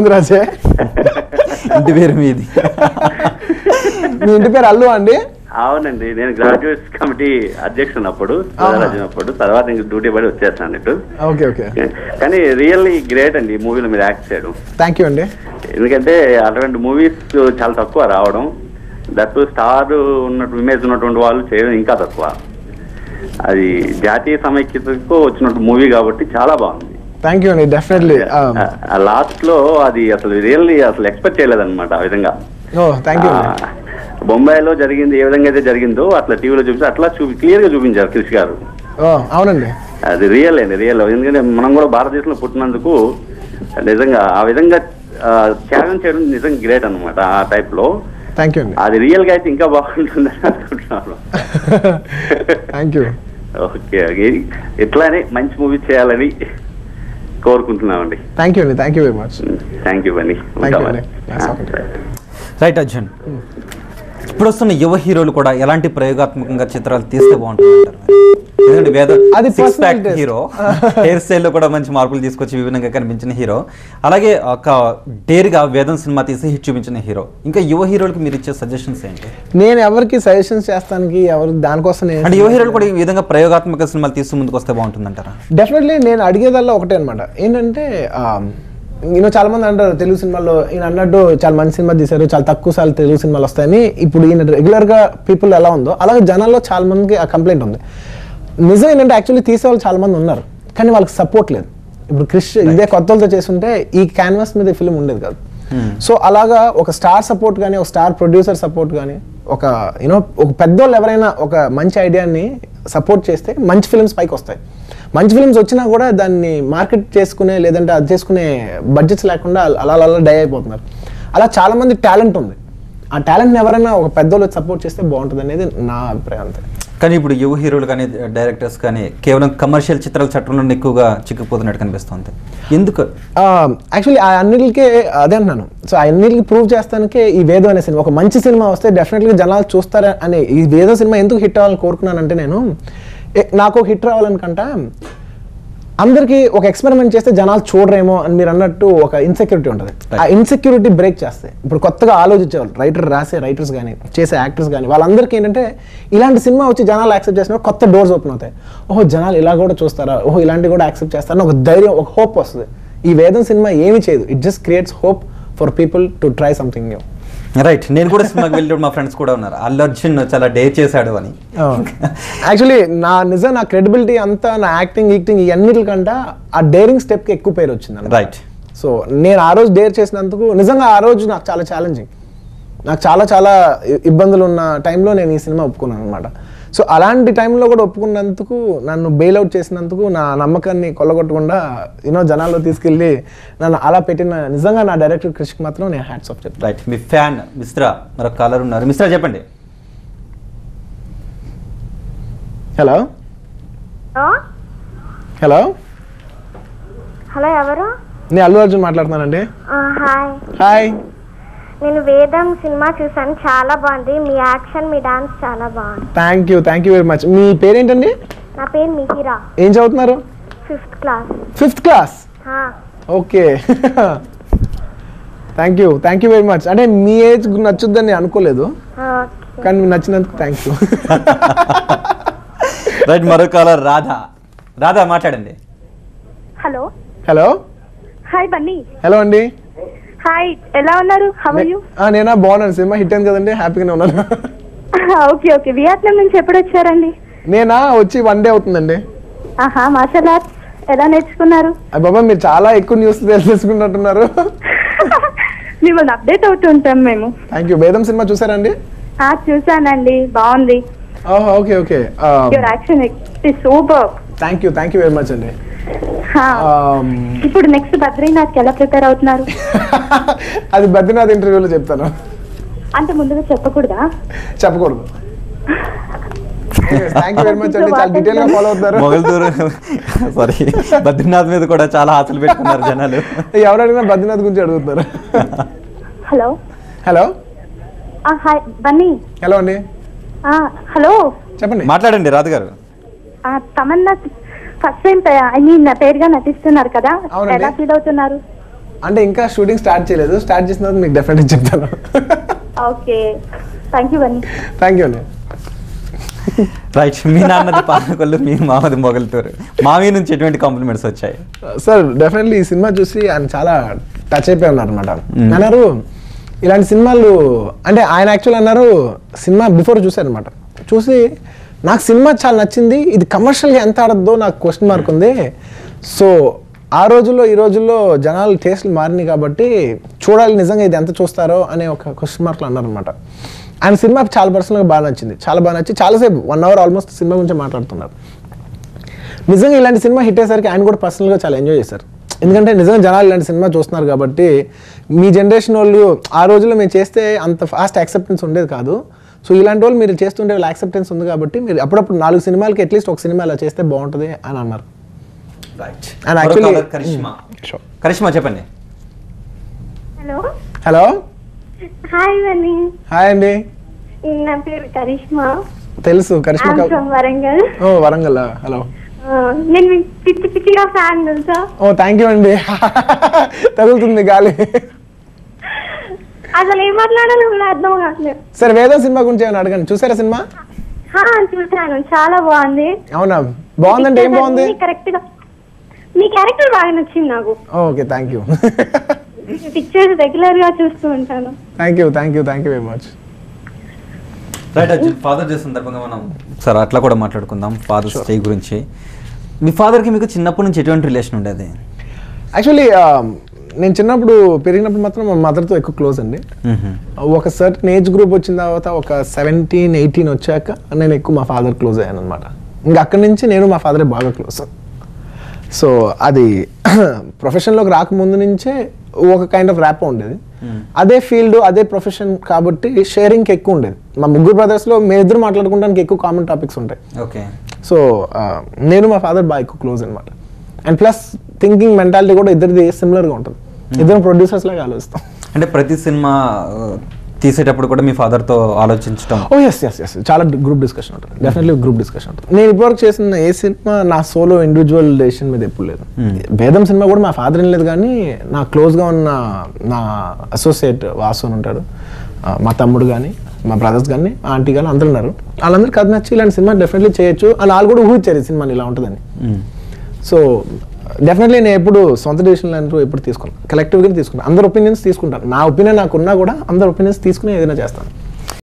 గోవిందరాజే. ఇంటి పేరు మీది? మీ ఇంటి పేరు అల్లు అండి? అవునండి, నేను గ్రాడ్యుయేట్స్ కమిటీ అధ్యక్షుడు అప్పుడు తర్వాత ఇంక డ్యూటీ పడి వచ్చేస్తాను అన్నట్టు. Okay okay. కానీ రియల్లీ గ్రేట్ అండి ఈ మూవీలో మీరు యాక్ట్ చేయడం. థ్యాంక్ యూ అండి. ఎందుకంటే అటువంటి మూవీస్ చాలా తక్కువ రావడం, దట్టు స్టార్ ఉన్నట్టు ఇమేజ్ ఉన్నటువంటి వాళ్ళు చేయడం ఇంకా తక్కువ. అది జాతీయ సమైక్యతకు వచ్చినట్టు మూవీ కాబట్టి చాలా బాగుంది. థ్యాంక్ యూ అండి. డెఫినెట్లీ లాస్ట్ లో అది అసలు రియల్లీ అసలు ఎక్స్పెక్ట్ చేయలేదన్నమాట ఆ విధంగా. Thank you. బొంబాయిలో జరిగింది ఏ విధంగా అయితే జరిగిందో అట్లా టీవీలో చూపిస్తే అట్లా క్లియర్ గా చూపించారు క్రిష్ గారు. అవునండి, అది రియల్ అండి, రియల్. ఎందుకంటే మనం కూడా భారతదేశంలో పుట్టినందుకు నిజంగా ఆ విధంగా త్యాగం చేయడం నిజంగా గ్రేట్ అనమాట ఆ టైప్ లో. థ్యాంక్ యూ అండి. అది రియల్ గా అయితే ఇంకా బాగుంటుందని అనుకుంటున్నాను. Thank you. ఓకే, ఇట్లానే మంచి మూవీ చేయాలని కోరుకుంటున్నామండి. థ్యాంక్ యూ అండి. Thank you very much. Thank you అండి. రైట్ అర్జున్, ఇప్పుడు వస్తున్న యువ హీరోలు కూడా ఎలాంటి ప్రయోగాత్మకంగా చిత్రాలు తీస్తే బాగుంటుంది అంటారు? ఎందుకంటే హీరో హెయిర్ స్టైల్ లో కూడా మంచి మార్పులు తీసుకొచ్చి విభిన్నంగా కనిపించిన హీరో, అలాగే ఒక డేర్ గా వేదం సినిమా తీసి హిట్ చూపించిన హీరో. ఇంకా యువ హీరోలకి మీరు ఇచ్చే సజెషన్స్ ఏంటి? నేను ఎవరికి సజెషన్స్ చేస్తానికి ఎవరు దానికోసం అంటే యువ హీరోలు కూడా ఈ విధంగా ప్రయోగాత్మక సినిమాలు తీస్తూ ముందుకు వస్తే బాగుంటుంది అంటారా? డెఫినెట్లీ నేను అడిగేదల్లా ఒకటే అనమాట, ఏంటంటే చాలా మంది అంటారు తెలుగు సినిమాల్లో ఈయన అన్నట్టు చాలా మంచి సినిమా తీశారు, చాలా తక్కువ సార్లు తెలుగు సినిమాలు వస్తాయని. ఇప్పుడు ఈయన రెగ్యులర్ గా పీపుల్ ఎలా ఉందో అలాగే జనాల్లో చాలా మందికి ఆ కంప్లైంట్ ఉంది. నిజం ఏంటంటే యాక్చువల్లీ తీసేవాళ్ళు చాలా మంది ఉన్నారు, కానీ వాళ్ళకి సపోర్ట్ లేదు. ఇప్పుడు క్రిష్ ఇదే కొత్తలతో చేస్తుంటే ఈ క్యాన్వాస్ మీద ఫిల్మ్ ఉండేది కాదు. సో అలాగా ఒక స్టార్ సపోర్ట్ కానీ, ఒక స్టార్ ప్రొడ్యూసర్ సపోర్ట్ కానీ, ఒక ఒక పెద్దోళ్ళు ఎవరైనా ఒక మంచి ఐడియాని సపోర్ట్ చేస్తే మంచి ఫిల్మ్స్ పైకి వస్తాయి. మంచి ఫిల్మ్స్ వచ్చినా కూడా దాన్ని మార్కెట్ చేసుకునే లేదంటే అది చేసుకునే బడ్జెట్స్ లేకుండా అలా అలా డై అయిపోతున్నారు. అలా చాలా మంది టాలెంట్ ఉంది. ఆ టాలెంట్ని ఎవరైనా ఒక పెద్దోళ్ళు సపోర్ట్ చేస్తే బాగుంటుంది అనేది నా అభిప్రాయం అంతే. కానీ ఇప్పుడు యువ హీరోలు కానీ డైరెక్టర్స్ కానీ కేవలం కమర్షియల్ చిత్రాల చట్టంలో ఎక్కువగా చిక్కుపోతున్నట్టు కనిపిస్తుంది. ఎందుకు? యాక్చువల్లీ ఆ అన్నిటికే అదే అంటున్నాను. సో ఆ అన్నిటికి ప్రూవ్ చేస్తానికే ఈ వేదం అనే సినిమా, ఒక మంచి సినిమా వస్తే డెఫినెట్గా జనాలు చూస్తారా అనే ఈ వేదం సినిమా ఎందుకు హిట్ అవ్వాలని కోరుకున్నానంటే, నేను నాకు ఒక హిట్ రావాలనుకంట అందరికీ ఒక ఎక్స్పెరిమెంట్ చేస్తే జనాలు చూడరేమో అని మీరు అన్నట్టు ఒక ఇన్సెక్యూరిటీ ఉంటుంది. ఆ ఇన్సెక్యూరిటీ బ్రేక్ చేస్తే ఇప్పుడు కొత్తగా ఆలోచించేవాళ్ళు రాసే రైటర్స్ కానీ చేసే యాక్టర్స్ కానీ వాళ్ళందరికీ ఏంటంటే ఇలాంటి సినిమా వచ్చి జనాలు యాక్సెప్ట్ చేసినప్పుడు కొత్త డోర్స్ ఓపెన్ అవుతాయి. ఓహో జనాలు ఇలా కూడా చూస్తారా, ఓహో ఇలాంటివి కూడా యాక్సెప్ట్ చేస్తారని ఒక ధైర్యం, ఒక హోప్ వస్తుంది. ఈ వేదం సినిమా ఏమి చేయదు, it just creates hope for people to try something new. Right, నేను కూడా సినిమాకి వెళ్ళి మా ఫ్రెండ్స్ కూడా ఉన్నారు, అల్లు అర్జున్ చాలా డేర్ చేశాడు అని. యాక్చువల్లీ నా క్రెడిబిలిటీ అంతా నా యాక్టింగ్ ఇవన్నిటికంటే ఆ డేరింగ్ స్టెప్కి ఎక్కువ పేరు వచ్చింది. రైట్. సో నేను ఆ రోజు డేర్ చేసినందుకు నిజంగా ఆ రోజు నాకు చాలా ఛాలెంజింగ్, నాకు చాలా ఇబ్బందులు ఉన్న టైంలో నేను ఈ సినిమా ఒప్పుకున్నాను అనమాట. సో అలాంటి టైంలో కూడా ఒప్పుకున్నందుకు, నన్ను బెయిల్అవుట్ చేసినందుకు, నా నమ్మకాన్ని కొల్లగొట్టకుండా జనాల్లో తీసుకెళ్ళి నన్ను అలా పెట్టిన నిజంగా నా డైరెక్టర్ క్రిష్కి మాత్రం నేను హ్యాట్స్ ఆఫ్ చెప్తాను. రైట్, మీ ఫ్యాన్ మిశ్రా మరొక కాలర్ ఉన్నారు. మిశ్రా చెప్పండి. హలో హలో హలో, ఎవరు? నేను అల్లు అర్జున్ మాట్లాడుతున్నానండి. హాయ్. హాయ్. నేను వేదం సినిమా చూసాను, చాలా బాగుంది. మీ యాక్షన్, మీ డాన్స్ చాలా బాగుంది. Thank you very much. మీ పేరేంటండి? నా పేరు మిహిరా. ఏం చదువుతున్నారు? 5th class. 5th class? Okay. Thank you very much. అంటే మీ ఏజ్ నచ్చుద్దని అనుకోలేదు, కానీ మీకు నచ్చినందుకు థ్యాంక్ యూ. రైట్, మరో కాలర్ రాధా మాట్లాడండి. హలో. హాయ్ బన్నీ. హలో అండి. హాయ్, ఎలా ఉన్నారు? How are you? నేనా బాగున్నాను. సినిమా హిట్ అయింది కదండి, హ్యాపీగానే ఉన్నాను. ఓకే. వియత్నాం నుంచి ఎప్పుడు వచ్చారండి? నేనా వచ్చి 1 డే అవుతుందండి. మార్షల్ ఆర్ట్స్ ఎలా నేర్చుకున్నారు? బాబా మీరు చాలా ఎక్కువ న్యూస్ తెలుసుకున్నట్టున్నారు. మిమ్మల్ని అప్డేట్ అవుతూ ఉంటాం మేము. Thank you. వేదం సినిమా చూసారండి? చూసానండి, బాగుంది. Okay. Your action is super. Thank you very much అండి. ఇప్పుడు నెక్స్ట్ బద్రీనాథ్కి ఎలా ప్రిపేర్ అవుతున్నారు? అది బద్రీనాథ్ ఇంటర్వ్యూలో చెప్తాను. అంత ముందుగా చెప్పకూడదా? చెప్పకూడదు. థ్యాంక్ యూ వెరీ మచ్ అండి, చాలా డీటెయిల్ గా ఫాలో అవుతారు. బద్రీనాథ్ మీద కూడా చాలా ఆశలు పెట్టుకున్నారు జనాలు. ఎవరు అడిగినా బద్రీనాథ్ గురించి అడుగుతారు. హలో. హాయ్ బన్నీ. హలో అండి. హలో చెప్పండి, మాట్లాడండి రాధ గారు. తమన్నా ఫస్ట్ టైం పేరుగా నటిస్తున్నారు కదా, ఎలా ఫీల్ అవుతున్నారు? అంటే ఇంకా షూటింగ్ స్టార్ట్ చేయలేదు, స్టార్ట్ చేసిన తర్వాత మీకు డెఫినెట్గా చెప్తాను. Okay, thank you Bunny. Thank you అండి. రైట్, మీ నాన్నది పాలకొల్లు, మీ మామది మొగల్తూరు. మామయ్య నుంచి ఎటువంటి కాంప్లిమెంట్స్ వచ్చాయి? సార్ డెఫినెట్లీ ఈ సినిమా చూసి ఆయన చాలా టచ్ అయిపోయి ఉన్నారు అనమాట. అన్నారు ఇలాంటి సినిమాలు అంటే ఆయన యాక్చువల్ అన్నారు సినిమా బిఫోర్ చూసారనమాట. చూసి నాకు సినిమా చాలా నచ్చింది, ఇది కమర్షియల్గా ఎంత ఆడద్దో నాకు క్వశ్చన్ మార్క్ ఉంది. సో ఆ రోజుల్లో ఈ రోజుల్లో జనాలు టేస్ట్లు మారినాయి కాబట్టి చూడాలి నిజంగా ఇది ఎంత చూస్తారో అనే ఒక క్వశ్చన్ మార్క్లు అన్నారనమాట. ఆయన సినిమా చాలా పర్సనల్గా బాగా నచ్చింది, చాలా బాగా నచ్చి చాలాసేపు 1 hour ఆల్మోస్ట్ సినిమా గురించి మాట్లాడుతున్నారు. నిజంగా ఇలాంటి సినిమా హిట్ అయ్యేసరికి ఆయన కూడా పర్సనల్గా చాలా ఎంజాయ్ చేశారు. ఎందుకంటే నిజంగా జనాలు ఇలాంటి సినిమా చూస్తున్నారు కాబట్టి. మీ జనరేషన్ వాళ్ళు ఆ రోజుల్లో మేము చేస్తే అంత ఫాస్ట్ యాక్సెప్టెన్స్ ఉండేది కాదు. సో ఇలాంటి వాళ్ళు మీరు చేస్తుంటే వాళ్ళు యాక్సెప్టెన్స్ ఉంది కాబట్టి మీరు అప్పుడప్పుడు 4 సినిమాలకి అట్లీస్ట్ ఒక సినిమా అలా చేస్తే బాగుంటుంది అని అన్నారు. అండ్ యాక్చువల్లీ కరిష్మా చెప్పండి. Hello hello hi Bunny. Hi అండి. నా పేరు కరిష్మా. తెలుసు Karishma. From Warangal. Oh Warangal. Hello. నేను మీకు పిచ్చిగా ఫ్యాన్ తెలుసా? ఓ థ్యాంక్ యూ అండి. తగులుతుంది గాలి. అసలు ఏం మాట్లాడాలో కూడా అర్థం కావట్లేదు. సరే వేదం సినిమా గురించి ఏమైనా అడగండి. చూసారా సినిమా? చూసాను, చాలా బాగుంది. అవునా? బాగుందంటే ఏం బాగుంది? కరెక్ట్ గా మీ క్యారెక్టర్ బాగా నచ్చింది నాకు. Okay thank you. Pictures regular గా చూస్తూ ఉంటాను. Thank you very much. Right Arjun, father day సందర్భంగా మనం సార్ అట్లా కూడా మాట్లాడుకుందాం ఫాదర్స్ డే గురించి. మీ ఫాదర్కి మీకు చిన్నప్పటి నుంచి ఎటువంటి రిలేషన్ ఉండేది? యాక్చువల్లీ నేను చిన్నప్పుడు పెరిగినప్పుడు మాత్రం మా మదర్తో ఎక్కువ క్లోజ్ అండి. ఒక సర్టన్ ఏజ్ గ్రూప్ వచ్చిన తర్వాత ఒక 17-18 వచ్చాక నేను ఎక్కువ మా ఫాదర్ క్లోజ్ అయ్యాను అనమాట. ఇంకా అక్కడి నుంచి నేను మా ఫాదరే బాగా క్లోజ్. సో అది ప్రొఫెషన్లోకి రాకముందు నుంచే ఒక కైండ్ ఆఫ్ ర్యాప్ ఉండేది. అదే ఫీల్డ్ అదే ప్రొఫెషన్ కాబట్టి షేరింగ్కి ఎక్కువ ఉండేది. మా ముగ్గురు బ్రదర్స్లో మేమిద్దరు మాట్లాడుకోవడానికి ఎక్కువ కామన్ టాపిక్స్ ఉంటాయి. ఓకే. సో నేను మా ఫాదర్ బాగా ఎక్కువ క్లోజ్ అనమాట. అండ్ ప్లస్ థింకింగ్ మెంటాలిటీ కూడా ఇద్దరిది సిమిలర్గా ఉంటుంది. ఇద్దరం ప్రొడ్యూసర్స్ లాగా ఆలోచిస్తాం. అంటే ప్రతి సినిమా తీసేటప్పుడు కూడా మీ ఫాదర్తో ఆలోచించడం? ఓ ఎస్ చాలా గ్రూప్ డిస్కషన్ ఉంటుంది. డెఫినెట్లీ గ్రూప్ డిస్కషన్ ఉంటుంది. నేను ఇప్పటివరకు చేసిన ఏ సినిమా నా సోలో ఇండివిజువల్ డెసిషన్ మీద ఎప్పుడు లేదు. వేదం సినిమా కూడా మా ఫాదర్ ఏం లేదు, కానీ నా క్లోజ్గా ఉన్న నా అసోసియేట్ వాసు అని ఉంటాడు, మా తమ్ముడు కానీ మా బ్రదర్స్ కానీ ఆంటీ కానీ అందరూ ఉన్నారు. వాళ్ళందరికీ అది నచ్చి ఇలాంటి సినిమా డెఫినెట్లీ చేయొచ్చు అని వాళ్ళు కూడా ఊహించారు ఈ సినిమాని ఇలా ఉంటుందని. సో డెఫినెట్లీ నేను ఎప్పుడు సొంత డెసిషన్లు అంటూ ఎప్పుడు తీసుకున్నాను, కలెక్టివ్గా తీసుకున్నాను. అందరు ఒపీనియన్స్ తీసుకుంటాను. నా ఒపీనియన్ నాకు ఉన్నా కూడా అందరు ఒపీనియన్స్ తీసుకుని ఏదైనా చేస్తాను.